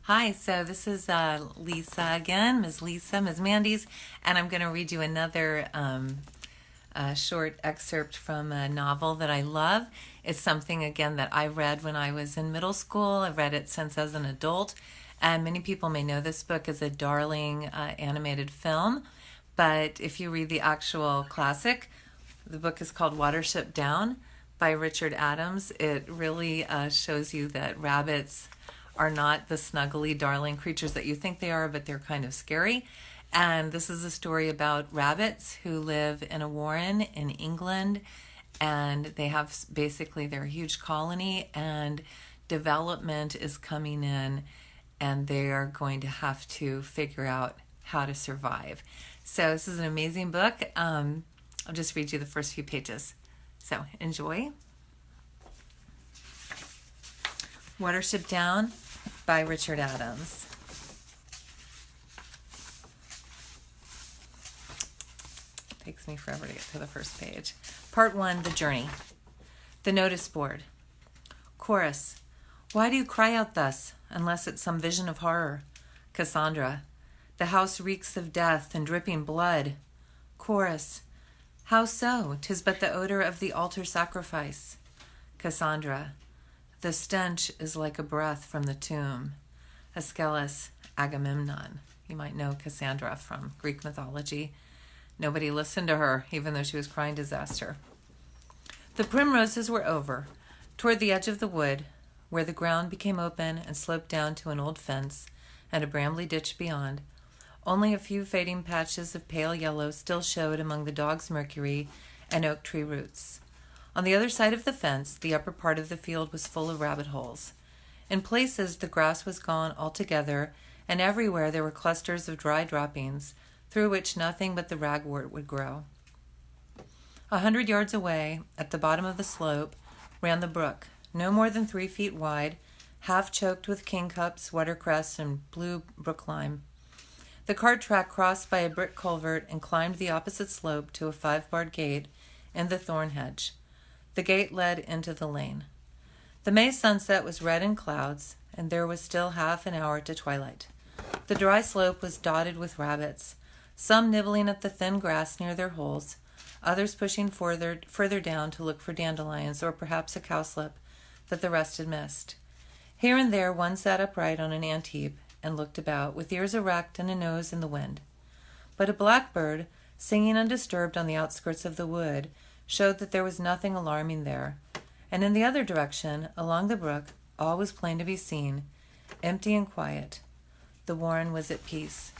Hi, so this is Lisa again, Ms. Lisa, Ms. Mandy's, and I'm going to read you another short excerpt from a novel that I love. It's something, again, that I read when I was in middle school. I've read it since as an adult, and many people may know this book as a darling animated film, but if you read the actual classic, the book is called Watership Down by Richard Adams. It really shows you that rabbits are not the snuggly, darling creatures that you think they are, but they're kind of scary. And this is a story about rabbits who live in a warren in England, and they have basically they're a huge colony, and development is coming in, and they are going to have to figure out how to survive. So this is an amazing book. I'll just read you the first few pages. So enjoy. Watership Down by Richard Adams. Takes me forever to get to the first page. Part 1, The Journey. The Notice Board. Chorus. Why do you cry out thus, unless it's some vision of horror? Cassandra. The house reeks of death and dripping blood. Chorus. How so? 'Tis but the odor of the altar sacrifice. Cassandra. The stench is like a breath from the tomb. Aeschylus, Agamemnon. You might know Cassandra from Greek mythology. Nobody listened to her, even though she was crying disaster. The primroses were over. Toward the edge of the wood, where the ground became open and sloped down to an old fence and a brambly ditch beyond, only a few fading patches of pale yellow still showed among the dog's mercury and oak tree roots. On the other side of the fence, the upper part of the field was full of rabbit holes. In places, the grass was gone altogether, and everywhere there were clusters of dry droppings, through which nothing but the ragwort would grow. 100 yards away, at the bottom of the slope, ran the brook, no more than 3 feet wide, half choked with kingcups, watercress, and blue brooklime. The cart track crossed by a brick culvert and climbed the opposite slope to a 5-barred gate in the thorn hedge. The gate led into the lane. The May sunset was red in clouds, and there was still half an hour to twilight. The dry slope was dotted with rabbits, some nibbling at the thin grass near their holes, others pushing further down to look for dandelions or perhaps a cowslip that the rest had missed. Here and there one sat upright on an ant heap and looked about, with ears erect and a nose in the wind. But a blackbird, singing undisturbed on the outskirts of the wood, showed that there was nothing alarming there, and in the other direction, along the brook, all was plain to be seen, empty and quiet. The warren was at peace.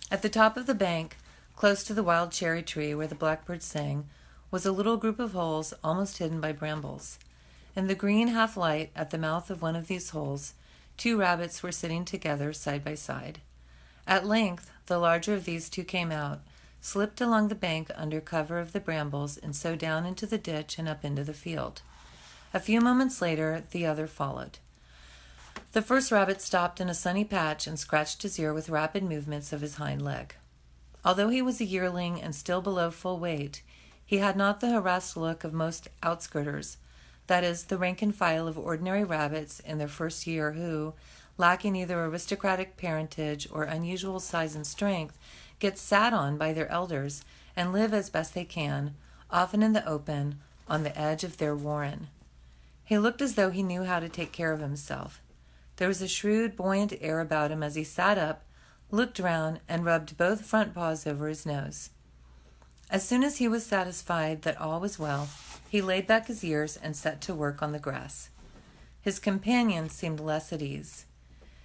At the top of the bank, close to the wild cherry tree where the blackbird sang, was a little group of holes almost hidden by brambles. In the green half-light at the mouth of one of these holes, 2 rabbits were sitting together side by side. At length, the larger of these 2 came out, slipped along the bank under cover of the brambles, and so down into the ditch and up into the field. A few moments later, the other followed. The first rabbit stopped in a sunny patch and scratched his ear with rapid movements of his hind leg. Although he was a yearling and still below full weight, he had not the harassed look of most outskirters, that is, the rank and file of ordinary rabbits in their first year who, lacking either aristocratic parentage or unusual size and strength, get sat on by their elders and live as best they can, often in the open, on the edge of their warren. He looked as though he knew how to take care of himself. There was a shrewd, buoyant air about him as he sat up, looked round, and rubbed both front paws over his nose. As soon as he was satisfied that all was well, he laid back his ears and set to work on the grass. His companion seemed less at ease.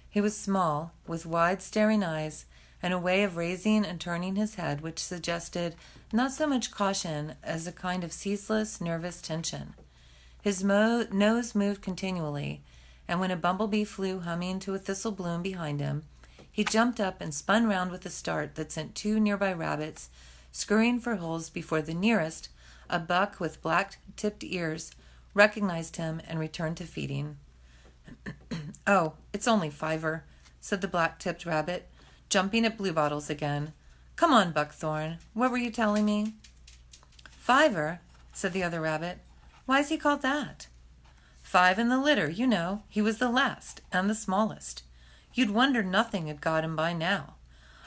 He was small, with wide, staring eyes, and a way of raising and turning his head which suggested not so much caution as a kind of ceaseless, nervous tension. His nose moved continually, and when a bumblebee flew humming to a thistle bloom behind him, he jumped up and spun round with a start that sent 2 nearby rabbits scurrying for holes before the nearest, a buck with black-tipped ears, recognized him and returned to feeding. "Oh, it's only Fiver," said the black-tipped rabbit, jumping at bluebottles again. "Come on, Buckthorn. What were you telling me?" "Fiver," said the other rabbit. "Why is he called that?" "5 in the litter, you know. He was the last and the smallest. You'd wonder nothing had got him by now.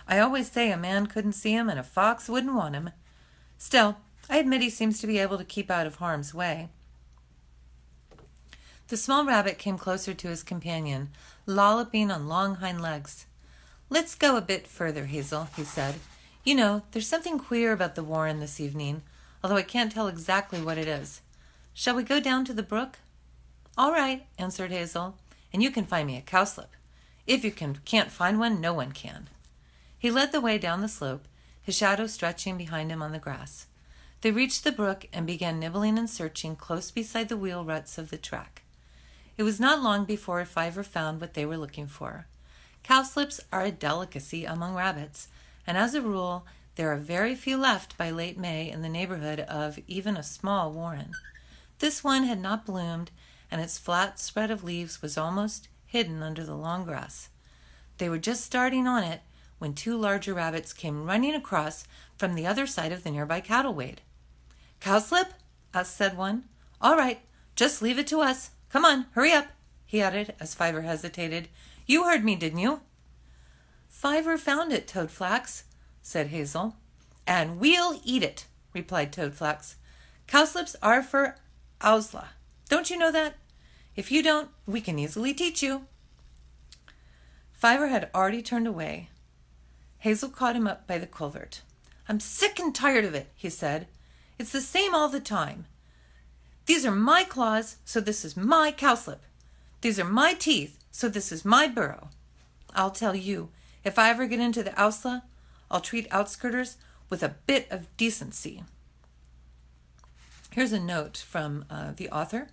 I always say a man couldn't see him and a fox wouldn't want him. Still, I admit he seems to be able to keep out of harm's way." The small rabbit came closer to his companion, lolloping on long hind legs. "Let's go a bit further, Hazel," he said. "You know, there's something queer about the warren this evening, although I can't tell exactly what it is. Shall we go down to the brook?" "All right," answered Hazel, "and you can find me a cowslip. If you can't find one, no one can." He led the way down the slope, his shadow stretching behind him on the grass. They reached the brook and began nibbling and searching close beside the wheel ruts of the track. It was not long before Fiver found what they were looking for. Cowslips are a delicacy among rabbits, and as a rule, there are very few left by late May in the neighborhood of even a small warren. This one had not bloomed, and its flat spread of leaves was almost hidden under the long grass. They were just starting on it when two larger rabbits came running across from the other side of the nearby cattle wade. "Cowslip?" said one. "All right, just leave it to us. Come on, hurry up," he added as Fiver hesitated. "You heard me, didn't you?" "Fiver found it, Toadflax," said Hazel. "And we'll eat it," replied Toadflax. "Cowslips are for Owsla. Don't you know that? If you don't, we can easily teach you." Fiver had already turned away. Hazel caught him up by the culvert. "I'm sick and tired of it," he said. "It's the same all the time. These are my claws, so this is my cowslip. These are my teeth, so this is my burrow. I'll tell you, if I ever get into the Owsla, I'll treat outskirters with a bit of decency." Here's a note from the author.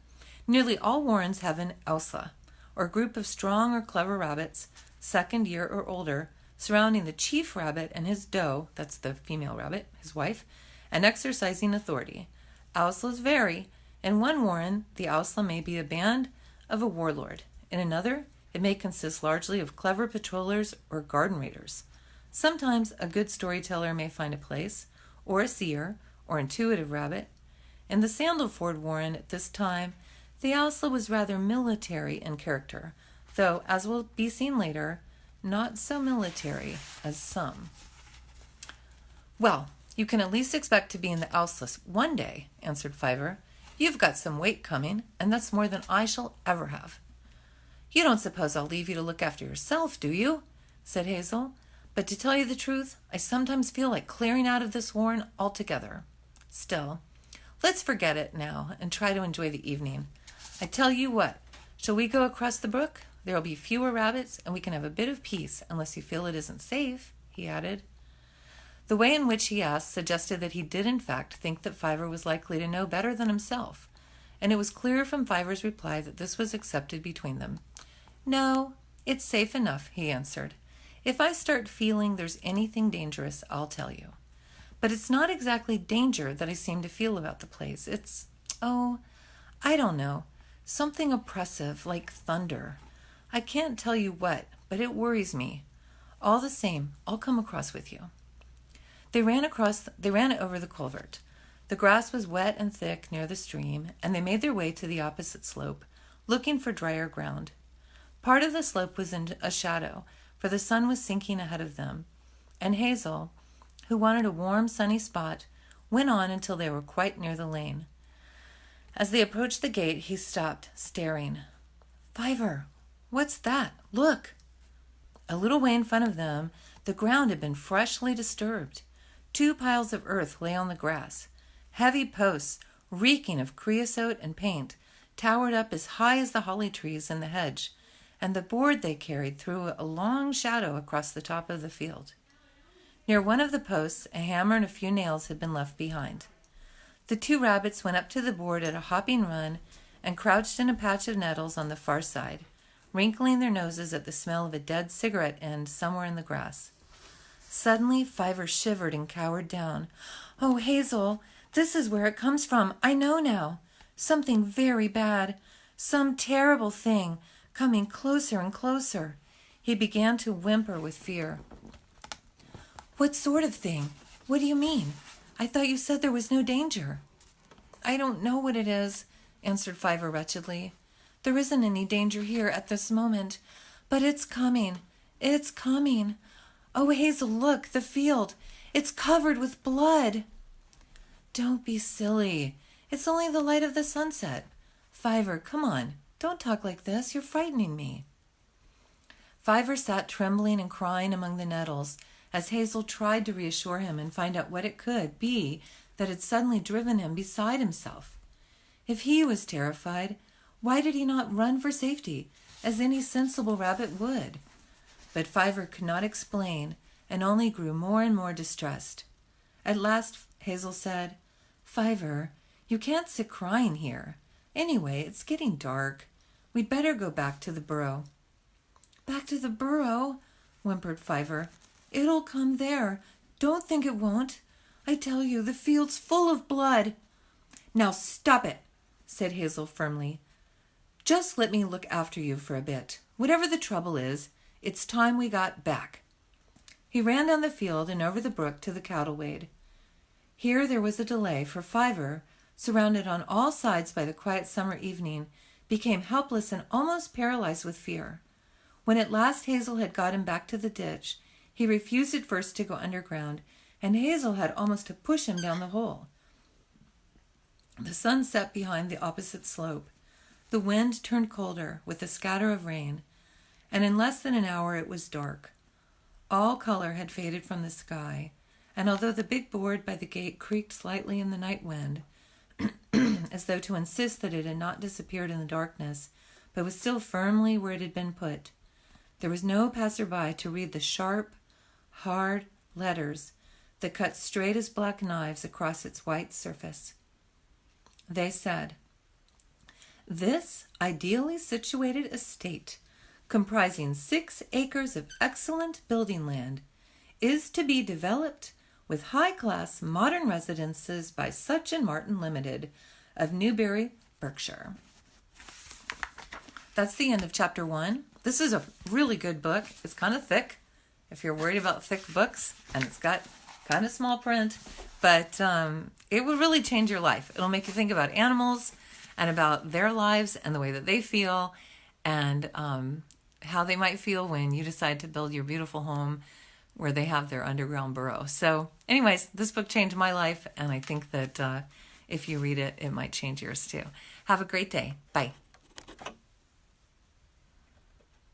Nearly all warrens have an Owsla, or group of strong or clever rabbits, second year or older, surrounding the chief rabbit and his doe, that's the female rabbit, his wife, and exercising authority. Owslas vary. In one warren, the Owsla may be a band of a warlord. In another, it may consist largely of clever patrollers or garden raiders. Sometimes a good storyteller may find a place, or a seer, or intuitive rabbit. In the Sandalford warren at this time, the Owsla was rather military in character, though, as will be seen later, not so military as some. "Well, you can at least expect to be in the Owsla one day," answered Fiver. "You've got some weight coming, and that's more than I shall ever have." "You don't suppose I'll leave you to look after yourself, do you?" said Hazel. "But to tell you the truth, I sometimes feel like clearing out of this warren altogether. Still, let's forget it now and try to enjoy the evening. I tell you what, shall we go across the brook? There will be fewer rabbits, and we can have a bit of peace, unless you feel it isn't safe," he added. The way in which he asked suggested that he did in fact think that Fiver was likely to know better than himself, and it was clear from Fiver's reply that this was accepted between them. "No, it's safe enough," he answered. "If I start feeling there's anything dangerous, I'll tell you. But it's not exactly danger that I seem to feel about the place. It's, I don't know, something oppressive, like thunder. I can't tell you what, but it worries me. All the same, I'll come across with you." They ran over the culvert. The grass was wet and thick near the stream, and they made their way to the opposite slope, looking for drier ground. Part of the slope was in a shadow, for the sun was sinking ahead of them, and Hazel, who wanted a warm, sunny spot, went on until they were quite near the lane. As they approached the gate, he stopped, staring. "Fiver, what's that? Look!" A little way in front of them, the ground had been freshly disturbed. 2 piles of earth lay on the grass. Heavy posts, reeking of creosote and paint, towered up as high as the holly trees in the hedge, and the board they carried threw a long shadow across the top of the field. Near one of the posts, a hammer and a few nails had been left behind. The 2 rabbits went up to the board at a hopping run and crouched in a patch of nettles on the far side, wrinkling their noses at the smell of a dead cigarette end somewhere in the grass. Suddenly, Fiver shivered and cowered down. "Oh, Hazel, this is where it comes from. I know now. Something very bad. Some terrible thing, coming closer and closer." He began to whimper with fear. "What sort of thing? What do you mean? I thought you said there was no danger." "I don't know what it is," answered Fiver wretchedly. "There isn't any danger here at this moment, But it's coming. It's coming. Oh, Hazel, look, the field. It's covered with blood. Don't be silly. It's only the light of the sunset. Fiver, come on. Don't talk like this. You're frightening me. Fiver sat trembling and crying among the nettles as Hazel tried to reassure him and find out what it could be that had suddenly driven him beside himself. If he was terrified, why did he not run for safety, as any sensible rabbit would? But Fiver could not explain and only grew more and more distressed. At last Hazel said, Fiver, you can't sit crying here. Anyway, it's getting dark. We'd better go back to the burrow. Back to the burrow? Whimpered Fiver. It'll come there. Don't think it won't. I tell you, the field's full of blood. Now stop it, said Hazel firmly. Just let me look after you for a bit. Whatever the trouble is, it's time we got back. He ran down the field and over the brook to the cattle wade. Here there was a delay, for Fiver, surrounded on all sides by the quiet summer evening, became helpless and almost paralyzed with fear. When at last Hazel had got him back to the ditch, he refused at first to go underground, and Hazel had almost to push him down the hole. The sun set behind the opposite slope. The wind turned colder, with a scatter of rain, and in less than an hour it was dark. All color had faded from the sky, and although the big board by the gate creaked slightly in the night wind, as though to insist that it had not disappeared in the darkness, but was still firmly where it had been put, there was no passer-by to read the sharp, hard letters that cut straight as black knives across its white surface. They said, "This ideally situated estate, comprising 6 acres of excellent building land, is to be developed with high-class modern residences by Such and Martin Limited of Newbury, Berkshire." That's the end of chapter 1. This is a really good book. It's kind of thick, if you're worried about thick books, and it's got kind of small print, but it will really change your life. It'll make you think about animals and about their lives and the way that they feel, and how they might feel when you decide to build your beautiful home where they have their underground burrow. So anyways, this book changed my life, and I think that if you read it, it might change yours too. Have a great day. Bye.